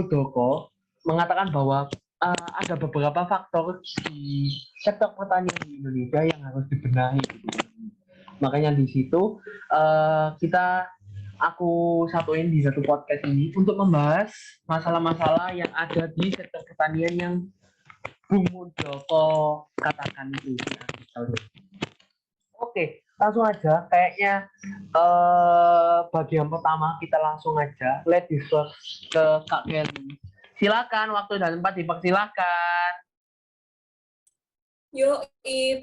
Muldoko mengatakan bahwa ada beberapa faktor di sektor pertanian di Indonesia yang harus dibenahi. Makanya di situ aku satuin di satu podcast ini untuk membahas masalah-masalah yang ada di sektor pertanian yang Bung Muldoko katakan itu. Oke, langsung aja. Kayaknya bagian pertama kita langsung aja. Let's discuss ke Kak Kelly. Silakan, waktu dan tempat dipersilakan.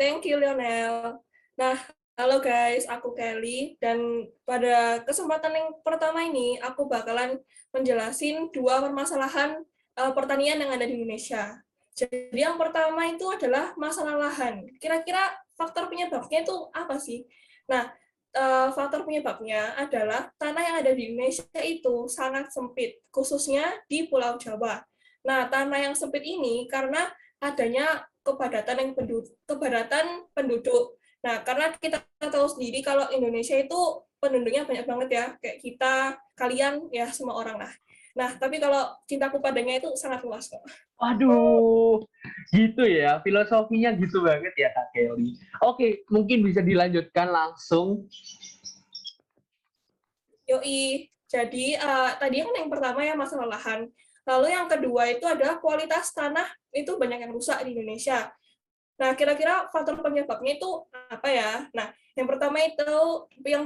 Thank you Lionel. Nah, halo guys, aku Kelly, dan pada kesempatan yang pertama ini aku bakalan menjelasin dua permasalahan pertanian yang ada di Indonesia. Jadi yang pertama itu adalah masalah lahan. Kira-kira faktor penyebabnya itu apa sih? Nah, faktor penyebabnya adalah tanah yang ada di Indonesia itu sangat sempit, khususnya di Pulau Jawa. Nah, tanah yang sempit ini karena adanya kepadatan penduduk. Nah, karena kita tahu sendiri kalau Indonesia itu penduduknya banyak banget ya, kayak kita, kalian, ya semua orang lah. Nah, tapi kalau cintaku padanya itu sangat luas kok. Waduh, gitu ya, filosofinya gitu banget ya Kak Kelly. Oke, mungkin bisa dilanjutkan langsung. Jadi tadi kan yang pertama ya masalah lahan. Lalu yang kedua itu adalah kualitas tanah itu banyak yang rusak di Indonesia. Nah, kira-kira faktor penyebabnya itu apa ya? Nah, yang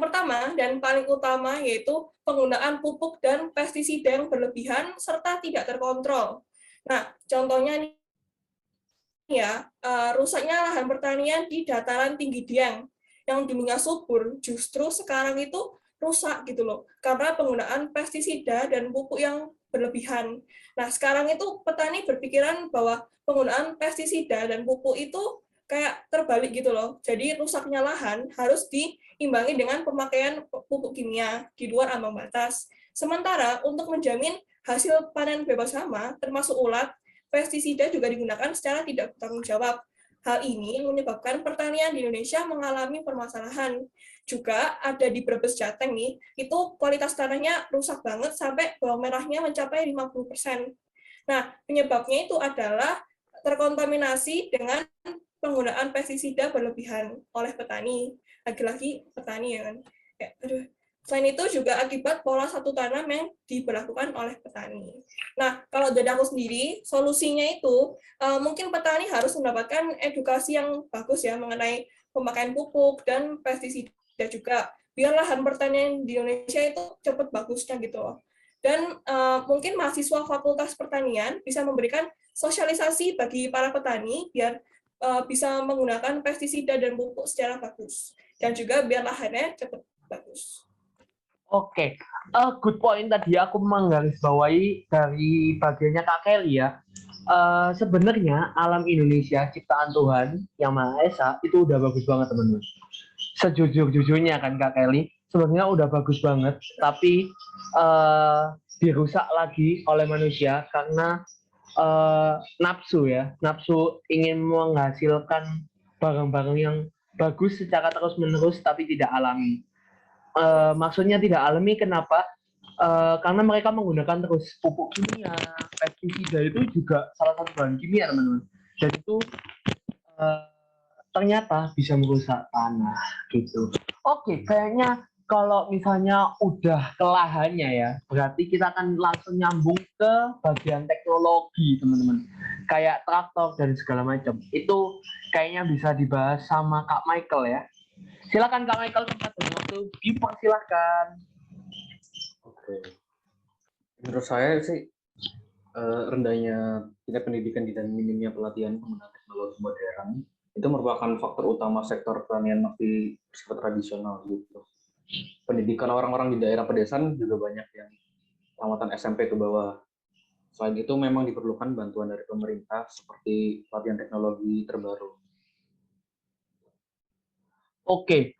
pertama dan paling utama yaitu penggunaan pupuk dan pestisida yang berlebihan serta tidak terkontrol. Nah, contohnya nih ya, rusaknya lahan pertanian di dataran tinggi Dieng yang dulunya subur justru sekarang itu rusak gitu loh, karena penggunaan pestisida dan pupuk yang berlebihan. Nah, sekarang itu petani berpikiran bahwa penggunaan pestisida dan pupuk itu kayak terbalik gitu loh. Jadi rusaknya lahan harus diimbangi dengan pemakaian pupuk kimia di luar ambang batas. Sementara untuk menjamin hasil panen bebas hama, termasuk ulat, pestisida juga digunakan secara tidak bertanggung jawab. Hal ini menyebabkan pertanian di Indonesia mengalami permasalahan. Juga ada di Brebes Jateng nih, itu kualitas tanahnya rusak banget sampai bawang merahnya mencapai 50%. Nah, penyebabnya itu adalah terkontaminasi dengan penggunaan pestisida berlebihan oleh petani. Lagi-lagi petani ya kan. Selain itu juga akibat pola satu tanam yang diberlakukan oleh petani. Nah, kalau dari aku sendiri, solusinya itu mungkin petani harus mendapatkan edukasi yang bagus ya mengenai pemakaian pupuk dan pestisida juga, biar lahan pertanian di Indonesia itu cepat bagusnya gitu loh. Dan mungkin mahasiswa Fakultas Pertanian bisa memberikan sosialisasi bagi para petani biar bisa menggunakan pestisida dan pupuk secara bagus. Dan juga biar lahannya cepat bagus. Oke, good point tadi aku menggarisbawahi dari bagiannya Kak Kelly ya. Sebenarnya alam Indonesia ciptaan Tuhan yang Maha Esa itu udah bagus banget teman-teman. Sejujur-jujurnya kan Kak Kelly, sebenarnya udah bagus banget, tapi dirusak lagi oleh manusia karena nafsu ya, nafsu ingin menghasilkan barang-barang yang bagus secara terus-menerus tapi tidak alami. Maksudnya tidak alami kenapa? Karena mereka menggunakan terus pupuk kimia, pestisida itu juga salah satu bahan kimia teman-teman. Dan itu ternyata bisa merusak tanah gitu. Oke, kayaknya kalau misalnya udah ke lahannya ya, berarti kita akan langsung nyambung ke bagian teknologi teman-teman. Kayak traktor dan segala macam. Itu kayaknya bisa dibahas sama Kak Michael ya. Silakan Kak Michael, tempat dan waktu dipersilakan. Oke. Menurut saya sih rendahnya tingkat pendidikan dan minimnya pelatihan penggunaan teknologi modern itu merupakan faktor utama sektor pertanian masih bersifat tradisional gitu. Pendidikan orang-orang di daerah pedesaan juga banyak yang tamatan SMP ke bawah. Selain itu memang diperlukan bantuan dari pemerintah seperti pelatihan teknologi terbaru. Oke,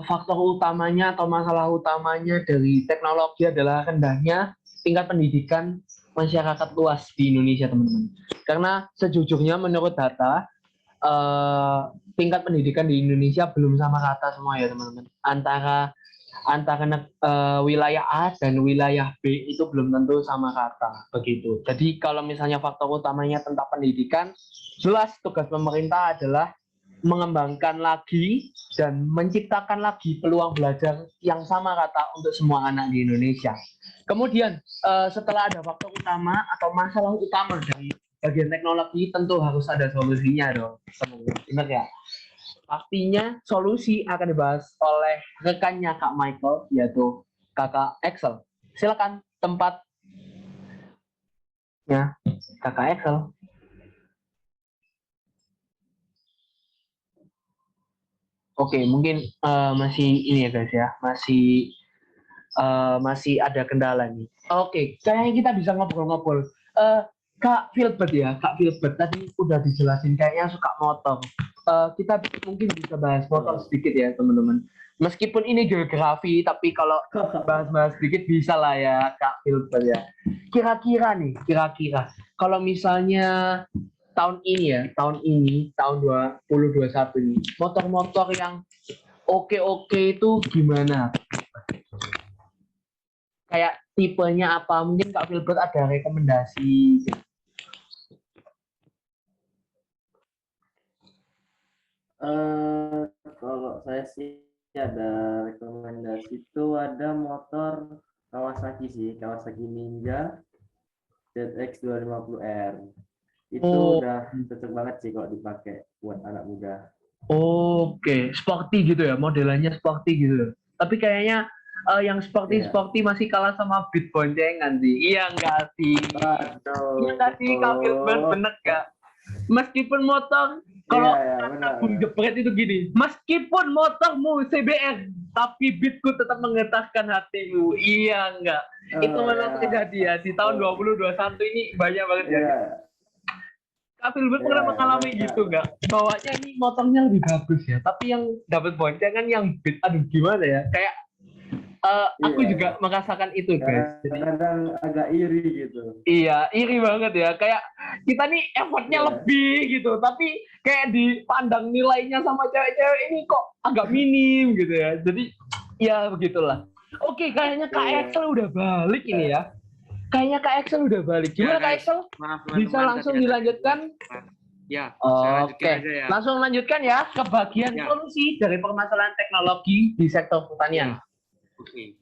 faktor utamanya atau masalah utamanya dari teknologi adalah rendahnya tingkat pendidikan masyarakat luas di Indonesia, teman-teman. Karena sejujurnya menurut data, tingkat pendidikan di Indonesia belum sama rata semua ya, teman-teman. Antara antara wilayah A dan wilayah B itu belum tentu sama rata begitu. Jadi kalau misalnya faktor utamanya tentang pendidikan, jelas tugas pemerintah adalah mengembangkan lagi dan menciptakan lagi peluang belajar yang sama rata untuk semua anak di Indonesia. Kemudian setelah ada faktor utama atau masalah utama dari bagian teknologi, tentu harus ada solusinya dong, benar ya? Pastinya solusi akan dibahas oleh rekannya Kak Michael, yaitu Kakak Excel. Silakan tempatnya Kakak Excel. Oke, mungkin masih ini ya guys ya, masih ada kendala nih. Oke, kayaknya kita bisa ngobrol-ngobrol. Kak Filbert ya, Kak Filbert tadi udah dijelasin kayaknya suka motor. Kita mungkin bisa bahas motor sedikit ya teman-teman. Meskipun ini geografi, tapi kalau bahas-bahas sedikit bisa lah ya Kak Filbert ya. Kira-kira kalau misalnya tahun ini tahun 2021 ini, motor-motor yang oke itu gimana? Kayak tipenya apa? Mungkin Kak Filbert ada rekomendasi. Kalau saya sih ada rekomendasi itu ada motor Kawasaki sih, Kawasaki Ninja ZX 250R. Itu udah cocok banget sih kalau dipakai buat anak muda. Oke, sporty gitu ya, modelannya sporty gitu. Tapi kayaknya yang sporty masih kalah sama Beat boncengan sih. Iya enggak sih? Iya enggak sih, Kak Filbert, bener gak? Meskipun motor, kalau Bung Jepret itu gini, meskipun motormu CBR, tapi beatku tetap menggetarkan hatimu. Iya enggak? Itu memang terjadi ya, di tahun 2021 ini banyak banget ya. Kak Filbert pernah mengalami gitu nggak? Bawanya ini motornya lebih bagus ya, tapi yang dapat boncengan yang beat, aduh gimana ya? Kayak aku juga merasakan itu guys. Kadang agak iri gitu. Iya, iri banget ya. Kayak kita nih effortnya lebih gitu, tapi kayak dipandang nilainya sama cewek-cewek ini kok agak minim gitu ya. Jadi ya begitulah. Oke, kayaknya Kak Excel udah balik ini ya. Kayaknya Kak Excel udah balik. Gimana Kak Excel? Bisa langsung dilanjutkan? Ya, oke. Ya. Langsung lanjutkan ya ke bagian solusi dari permasalahan teknologi di sektor pertanian. Oke.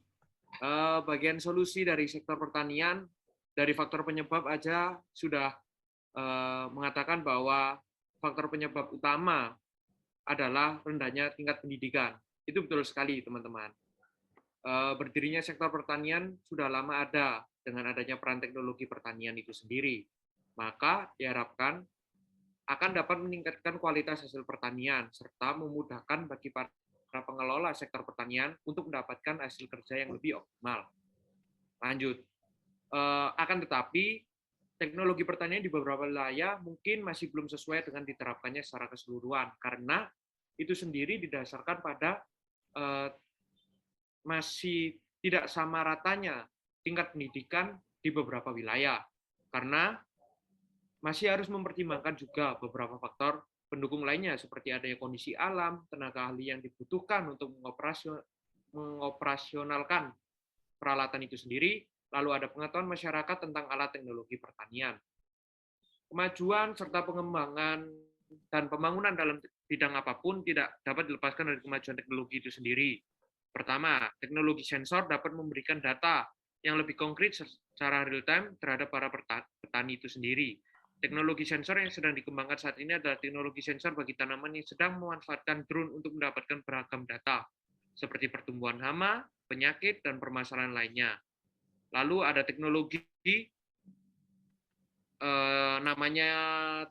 Bagian solusi dari sektor pertanian, dari faktor penyebab aja sudah mengatakan bahwa faktor penyebab utama adalah rendahnya tingkat pendidikan. Itu betul sekali, teman-teman. Berdirinya sektor pertanian sudah lama ada dengan adanya peran teknologi pertanian itu sendiri. Maka diharapkan akan dapat meningkatkan kualitas hasil pertanian serta memudahkan bagi para pengelola sektor pertanian untuk mendapatkan hasil kerja yang lebih optimal. Lanjut. Akan tetapi teknologi pertanian di beberapa wilayah mungkin masih belum sesuai dengan diterapkannya secara keseluruhan karena itu sendiri didasarkan pada masih tidak sama ratanya tingkat pendidikan di beberapa wilayah, karena masih harus mempertimbangkan juga beberapa faktor pendukung lainnya, seperti adanya kondisi alam, tenaga ahli yang dibutuhkan untuk mengoperasionalkan peralatan itu sendiri, lalu ada pengetahuan masyarakat tentang alat teknologi pertanian. Kemajuan serta pengembangan dan pembangunan dalam bidang apapun tidak dapat dilepaskan dari kemajuan teknologi itu sendiri. Pertama, teknologi sensor dapat memberikan data yang lebih konkret secara real-time terhadap para petani itu sendiri. Teknologi sensor yang sedang dikembangkan saat ini adalah teknologi sensor bagi tanaman yang sedang memanfaatkan drone untuk mendapatkan beragam data, seperti pertumbuhan hama, penyakit, dan permasalahan lainnya. Lalu ada teknologi namanya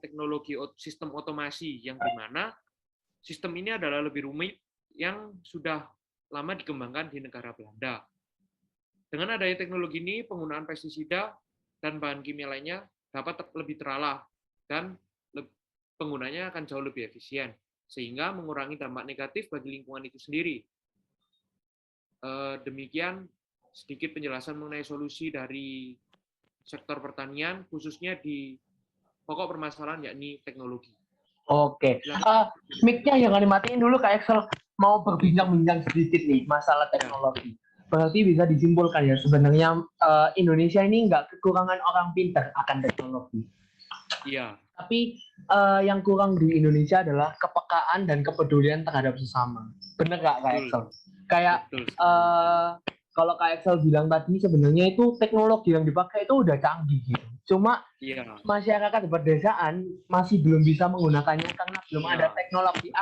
teknologi sistem otomasi, yang dimana sistem ini adalah lebih rumit yang sudah lama dikembangkan di negara Belanda. Dengan adanya teknologi ini, penggunaan pestisida dan bahan kimia lainnya dapat lebih teralah dan penggunanya akan jauh lebih efisien, sehingga mengurangi dampak negatif bagi lingkungan itu sendiri. Demikian sedikit penjelasan mengenai solusi dari sektor pertanian, khususnya di pokok permasalahan yakni teknologi. Oke, mic-nya jangan dimatiin dulu Kak Excel. mau berbincang-bincang sedikit nih masalah teknologi. Berarti bisa disimpulkan ya sebenarnya Indonesia ini nggak kekurangan orang pintar akan teknologi. Iya. Tapi yang kurang di Indonesia adalah kepekaan dan kepedulian terhadap sesama. Bener nggak Kak Excel? Kayak kalau Kak Excel bilang tadi sebenarnya itu teknologi yang dipakai itu udah canggih gitu. Cuma masyarakat di pedesaan masih belum bisa menggunakannya karena belum ada teknologi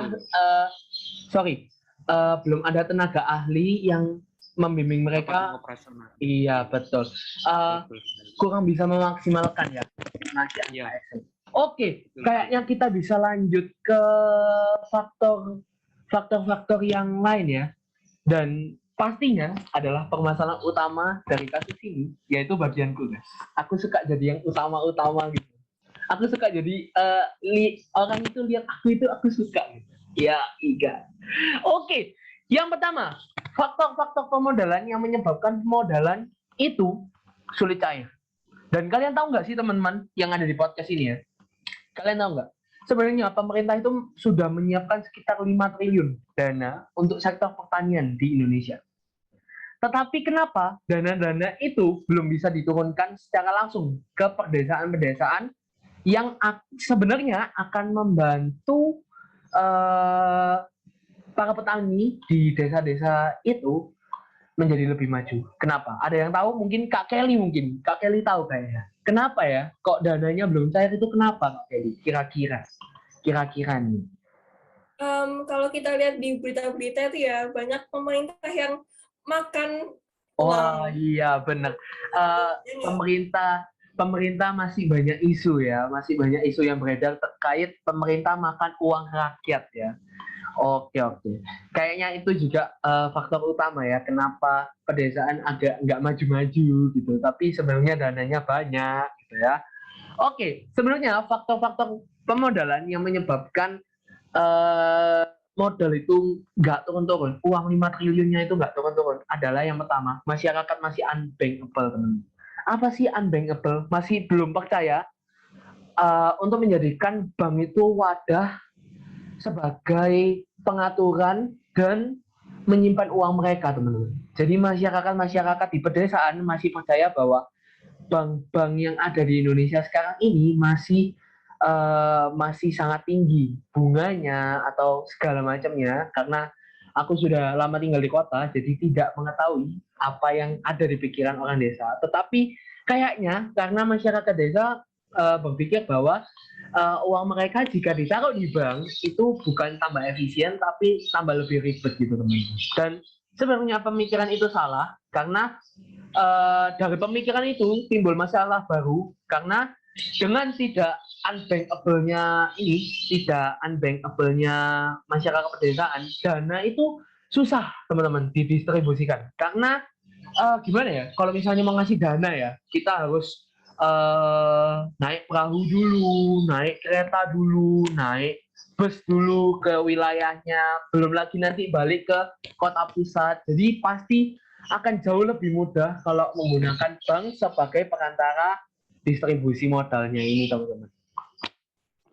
belum ada tenaga ahli yang membimbing mereka. Iya betul. Kurang bisa memaksimalkan ya. Oke, kayaknya kita bisa lanjut ke faktor-faktor yang lain ya. Dan pastinya adalah permasalahan utama dari kasus ini, yaitu bagianku guys. Aku suka jadi yang utama-utama gitu. Aku suka jadi orang itu lihat aku suka gitu. Ya, Iga. Oke, yang pertama, faktor-faktor pemodalan yang menyebabkan pemodalan itu sulit cair. Dan kalian tahu nggak sih teman-teman yang ada di podcast ini ya? Kalian tahu nggak? Sebenarnya pemerintah itu sudah menyiapkan sekitar 5 triliun dana untuk sektor pertanian di Indonesia. Tetapi kenapa dana-dana itu belum bisa diturunkan secara langsung ke pedesaan-pedesaan yang sebenarnya akan membantu para petani di desa-desa itu menjadi lebih maju. Kenapa? Ada yang tahu? Mungkin Kak Kelly mungkin. Kak Kelly tahu kayaknya. Kenapa ya? Kok dananya belum cair itu kenapa Kak Kelly? Kira-kira nih. Kalau kita lihat di berita-berita itu ya banyak pemerintah yang makan uang. Iya benar. Pemerintah masih banyak isu ya, masih banyak isu yang beredar terkait pemerintah makan uang rakyat ya. Oke. Kayaknya itu juga faktor utama ya, kenapa pedesaan agak nggak maju-maju gitu. Tapi sebenarnya dananya banyak gitu ya. Oke, sebenarnya faktor-faktor pemodalan yang menyebabkan modal itu nggak turun-turun, uang 5 triliunnya itu nggak turun-turun adalah yang pertama, masyarakat masih unbankable teman. Apa sih unbankable? Masih belum percaya untuk menjadikan bank itu wadah sebagai pengaturan dan menyimpan uang mereka teman-teman. Jadi masyarakat di pedesaan masih percaya bahwa bank-bank yang ada di Indonesia sekarang ini masih sangat tinggi bunganya atau segala macamnya, karena aku sudah lama tinggal di kota jadi tidak mengetahui apa yang ada di pikiran orang desa. Tetapi kayaknya karena masyarakat desa berpikir bahwa uang mereka jika ditaruh di bank itu bukan tambah efisien tapi tambah lebih ribet gitu teman-teman. Dan sebenarnya pemikiran itu salah, karena dari pemikiran itu timbul masalah baru, karena dengan tidak unbankable-nya masyarakat pedesaan, dana itu susah teman-teman didistribusikan. Karena gimana ya, kalau misalnya mau ngasih dana ya, kita harus naik perahu dulu, naik kereta dulu, naik bus dulu ke wilayahnya, belum lagi nanti balik ke kota pusat. Jadi pasti akan jauh lebih mudah kalau menggunakan bank sebagai perantara distribusi modalnya ini teman-teman.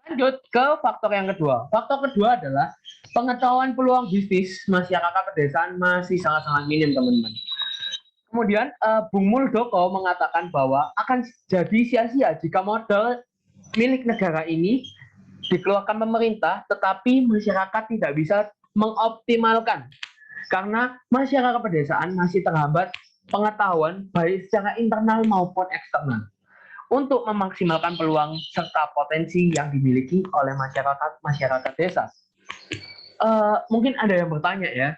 Lanjut ke faktor yang kedua. Faktor kedua adalah pengetahuan peluang bisnis masyarakat pedesaan masih sangat-sangat minim teman-teman. Kemudian Bung Muldoko mengatakan bahwa akan jadi sia-sia jika modal milik negara ini dikeluarkan pemerintah, tetapi masyarakat tidak bisa mengoptimalkan karena masyarakat pedesaan masih terhambat pengetahuan baik secara internal maupun eksternal untuk memaksimalkan peluang serta potensi yang dimiliki oleh masyarakat desa. Mungkin ada yang bertanya ya,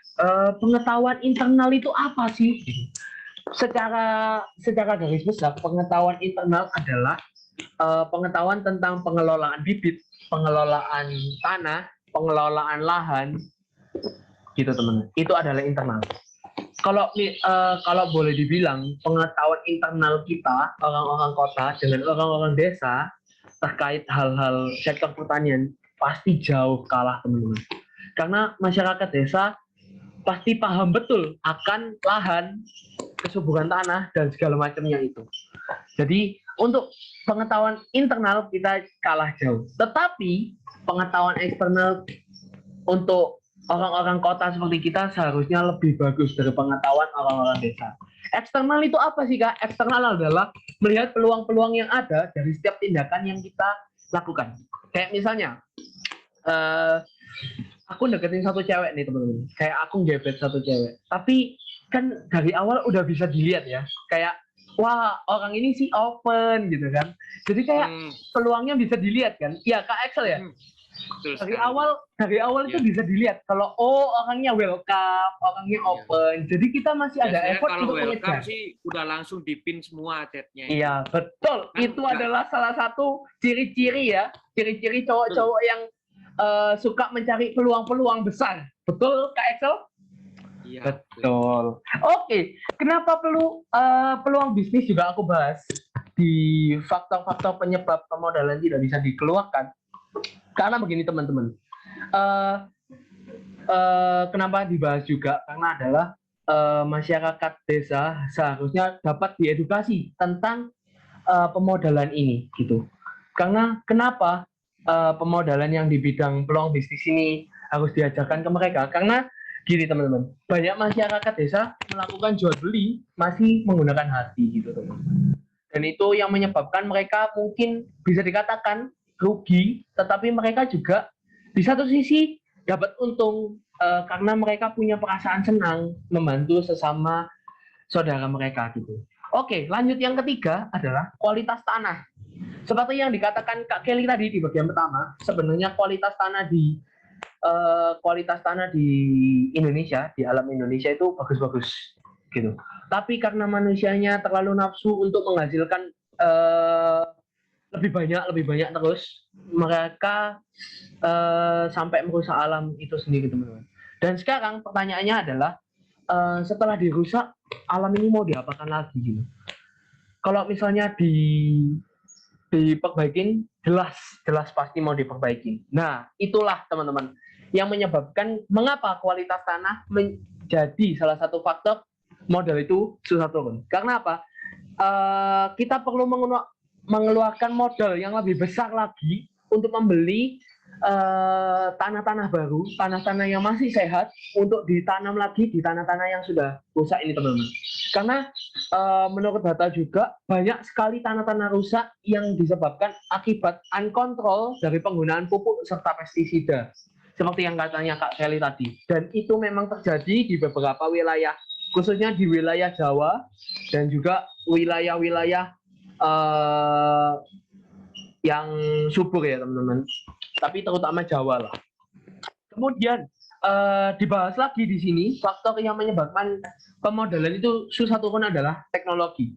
pengetahuan internal itu apa sih? Secara garis besar, pengetahuan internal adalah pengetahuan tentang pengelolaan bibit, pengelolaan tanah, pengelolaan lahan, gitu teman-teman. Itu adalah internal. Kalau boleh dibilang pengetahuan internal kita orang-orang kota dengan orang-orang desa terkait hal-hal sektor pertanian pasti jauh kalah teman-teman. Karena masyarakat desa pasti paham betul akan lahan, kesuburan tanah dan segala macamnya itu. Jadi untuk pengetahuan internal kita kalah jauh. Tetapi pengetahuan eksternal untuk orang-orang kota seperti kita seharusnya lebih bagus dari pengetahuan orang-orang desa. Eksternal itu apa sih Kak? Eksternal adalah melihat peluang-peluang yang ada dari setiap tindakan yang kita lakukan. Kayak misalnya, aku deketin satu cewek nih teman-teman. Kayak aku gebet satu cewek. Tapi kan dari awal udah bisa dilihat ya. Kayak, wah orang ini sih open gitu kan. Jadi kayak peluangnya bisa dilihat kan. Iya Kak Excel ya? Betul dari sekali. awal itu Ya. bisa dilihat kalau orangnya welcome, orangnya open. Jadi kita masih ada Biasanya effort kalau untuk welcome mengejar. sih udah langsung dipin semua chatnya. Iya, betul. Kan Itu enggak. adalah salah satu ciri-ciri ya, ciri-ciri cowok-cowok yang suka mencari peluang-peluang besar. Betul, Kak Excel? Iya. Betul. Oke, kenapa peluang bisnis juga aku bahas di faktor-faktor penyebab pemodalan tidak bisa dikeluarkan? Karena begini teman-teman, kenapa dibahas juga? Karena adalah masyarakat desa seharusnya dapat diedukasi tentang pemodalan ini, gitu. Karena kenapa pemodalan yang di bidang peluang bisnis ini harus diajarkan ke mereka? Karena gini teman-teman, banyak masyarakat desa melakukan jual beli masih menggunakan hati, gitu teman-teman. Dan itu yang menyebabkan mereka mungkin bisa dikatakan rugi, tetapi mereka juga di satu sisi dapat untung karena mereka punya perasaan senang membantu sesama saudara mereka gitu. Oke, lanjut yang ketiga adalah kualitas tanah. Seperti yang dikatakan Kak Kelly tadi di bagian pertama, sebenarnya kualitas tanah di Indonesia, di alam Indonesia itu bagus-bagus gitu. Tapi karena manusianya terlalu nafsu untuk menghasilkan lebih banyak terus, mereka sampai merusak alam itu sendiri teman-teman. Dan sekarang pertanyaannya adalah setelah dirusak, alam ini mau diapakan lagi gitu. Kalau misalnya diperbaikin, jelas pasti mau diperbaikin. Nah, itulah teman-teman yang menyebabkan mengapa kualitas tanah menjadi salah satu faktor modal itu susah turun. Karena apa? Kita perlu mengeluarkan modal yang lebih besar lagi untuk membeli tanah-tanah baru, tanah-tanah yang masih sehat untuk ditanam lagi di tanah-tanah yang sudah rusak ini teman-teman. Karena menurut data juga banyak sekali tanah-tanah rusak yang disebabkan akibat uncontrol dari penggunaan pupuk serta pestisida. Seperti yang katanya Kak Kelly tadi. Dan itu memang terjadi di beberapa wilayah, khususnya di wilayah Jawa dan juga wilayah-wilayah yang subur ya teman-teman. Tapi terutama Jawa lah. Kemudian dibahas lagi di sini faktor yang menyebabkan pemodalan itu susah turun adalah teknologi.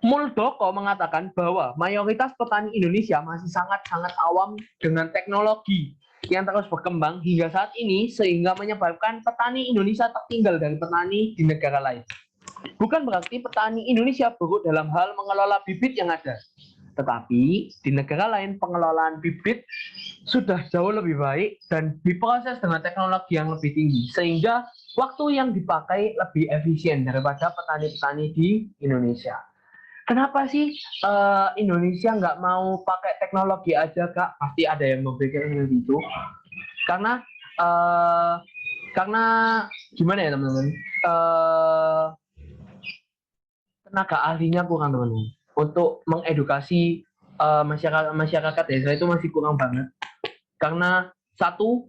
Muldoko mengatakan bahwa mayoritas petani Indonesia masih sangat-sangat awam dengan teknologi yang terus berkembang hingga saat ini sehingga menyebabkan petani Indonesia tertinggal dari petani di negara lain. Bukan berarti petani Indonesia buruk dalam hal mengelola bibit yang ada. Tetapi di negara lain pengelolaan bibit sudah jauh lebih baik dan diproses dengan teknologi yang lebih tinggi sehingga waktu yang dipakai lebih efisien daripada petani-petani di Indonesia. Kenapa sih Indonesia nggak mau pakai teknologi aja Kak? Pasti ada yang memikirkan itu. Karena gimana ya teman-teman? Tenaga ahlinya kurang teman-teman. Untuk mengedukasi masyarakat desa itu masih kurang banget. Karena satu,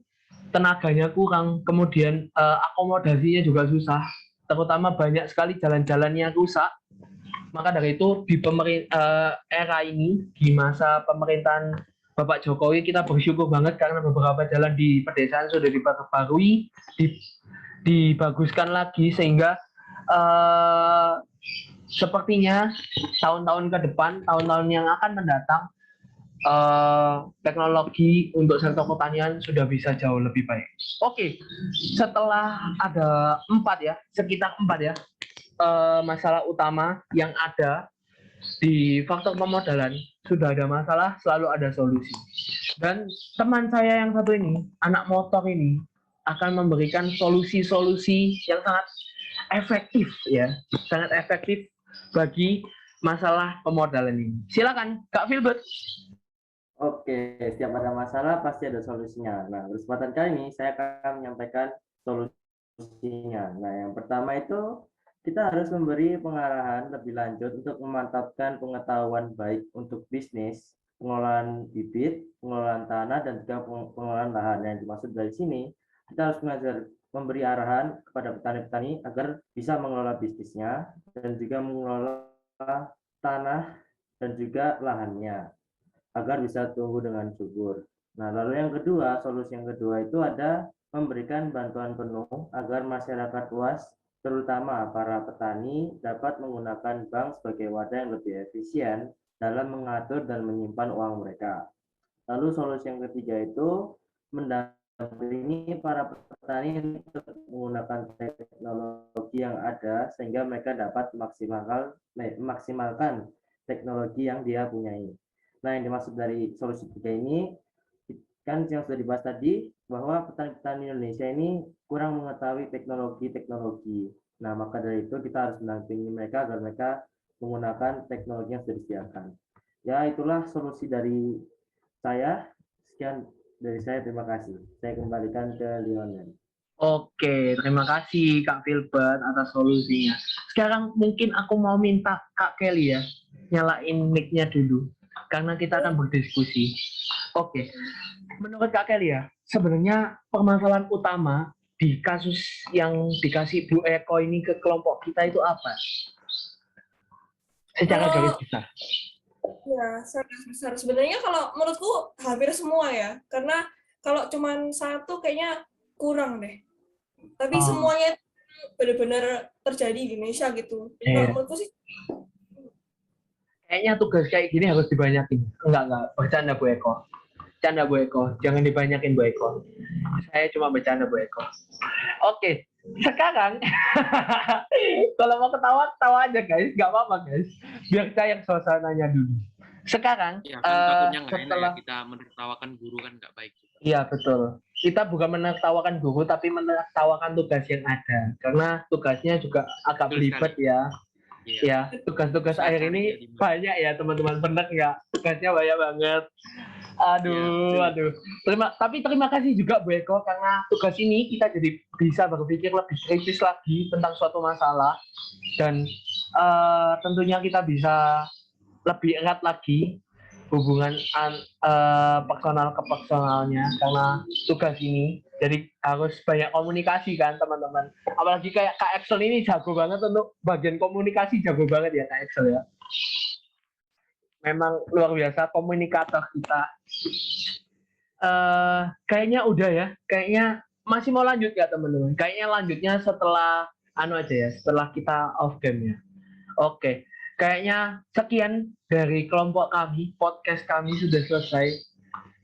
tenaganya kurang, kemudian akomodasinya juga susah. Terutama banyak sekali jalan-jalan yang rusak. Maka dari itu di era ini, di masa pemerintahan Bapak Jokowi, kita bersyukur banget karena beberapa jalan di pedesaan sudah diperbarui, dibaguskan lagi sehingga sepertinya tahun-tahun ke depan, tahun-tahun yang akan mendatang, teknologi untuk sektor pertanian sudah bisa jauh lebih baik. Oke, setelah ada sekitar empat ya, masalah utama yang ada di faktor pemodalan, sudah ada masalah, selalu ada solusi. Dan teman saya yang satu ini, anak motor ini, akan memberikan solusi-solusi yang sangat efektif ya, sangat efektif bagi masalah pemodalan ini. Silakan Kak Filbert. Oke, setiap ada masalah pasti ada solusinya. Nah, kesempatan kali ini saya akan menyampaikan solusinya. Nah, yang pertama itu kita harus memberi pengarahan lebih lanjut untuk memantapkan pengetahuan baik untuk bisnis, pengelolaan bibit, pengelolaan tanah, dan juga pengelolaan lahan. Yang dimaksud dari sini, kita harus memberi arahan kepada petani-petani agar bisa mengelola bisnisnya dan juga mengelola tanah dan juga lahannya agar bisa tumbuh dengan subur. Nah, lalu yang kedua, solusi yang kedua itu ada memberikan bantuan penuh agar masyarakat luas, terutama para petani, dapat menggunakan bank sebagai wadah yang lebih efisien dalam mengatur dan menyimpan uang mereka. Lalu solusi yang ketiga itu mendampingi para petani untuk menggunakan teknologi yang ada sehingga mereka dapat maksimalkan teknologi yang dia punyai. Nah, yang dimaksud dari solusi ketiga ini kan yang sudah dibahas tadi bahwa petani-petani Indonesia ini kurang mengetahui teknologi. Nah, maka dari itu kita harus mendampingi mereka agar mereka menggunakan teknologi yang sudah disediakan. Ya, itulah solusi dari saya. Sekian dari saya, terima kasih. Saya kembalikan ke Lionel. Oke, terima kasih Kak Filbert atas solusinya. Sekarang mungkin aku mau minta Kak Kelly ya, nyalain mic-nya dulu. Karena kita akan berdiskusi. Oke, menurut Kak Kelly ya, sebenarnya permasalahan utama di kasus yang dikasih Bu Eko ini ke kelompok kita itu apa? Secara garis besar. Ya, garis besar. Sebenarnya kalau menurutku hampir semua ya, karena kalau cuma satu kayaknya kurang deh. Tapi semuanya benar-benar terjadi di Indonesia gitu. Kalau menurutku sih. Kayaknya tugas kayak gini harus dibanyakin. Enggak, bercanda Bu Eko. Bercanda Bu Eko, jangan dibanyakin Bu Eko. Saya cuma bercanda Bu Eko. Oke, sekarang kalau mau ketawa aja guys, nggak apa-apa guys. Biar saya yang suasananya dulu. Sekarang Ya kan takutnya nggak enak setelah ya kita menertawakan guru kan nggak baik. Iya betul. Kita bukan menertawakan guru tapi menertawakan tugas yang ada. Karena tugasnya juga agak Betul belibet sekali. ya. Iya. Ya, tugas-tugas akhir ini banyak ya teman-teman, benar nggak? Tugasnya banyak banget. Aduh. Terima kasih juga Bu Eko karena tugas ini kita jadi bisa berpikir lebih kritis lagi tentang suatu masalah dan tentunya kita bisa lebih erat lagi hubungan personal ke personalnya karena tugas ini. Jadi harus banyak komunikasi kan teman-teman. Apalagi kayak Kak Excel ini jago banget untuk bagian komunikasi, jago banget ya Kak Excel ya. Memang luar biasa komunikator kita. Kayaknya udah ya. Kayaknya masih mau lanjut ya teman-teman. Kayaknya lanjutnya setelah setelah kita off game ya. Oke. Kayaknya sekian dari kelompok kami, podcast kami sudah selesai.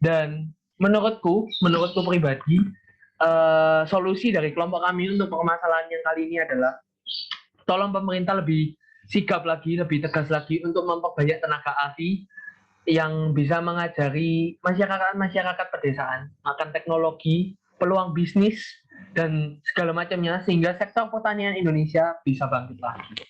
Dan menurutku pribadi, solusi dari kelompok kami untuk permasalahan yang kali ini adalah tolong pemerintah lebih sigap lagi, lebih tegas lagi untuk memperbanyak tenaga ahli yang bisa mengajari masyarakat pedesaan akan teknologi, peluang bisnis, dan segala macamnya sehingga sektor pertanian Indonesia bisa bangkit lagi.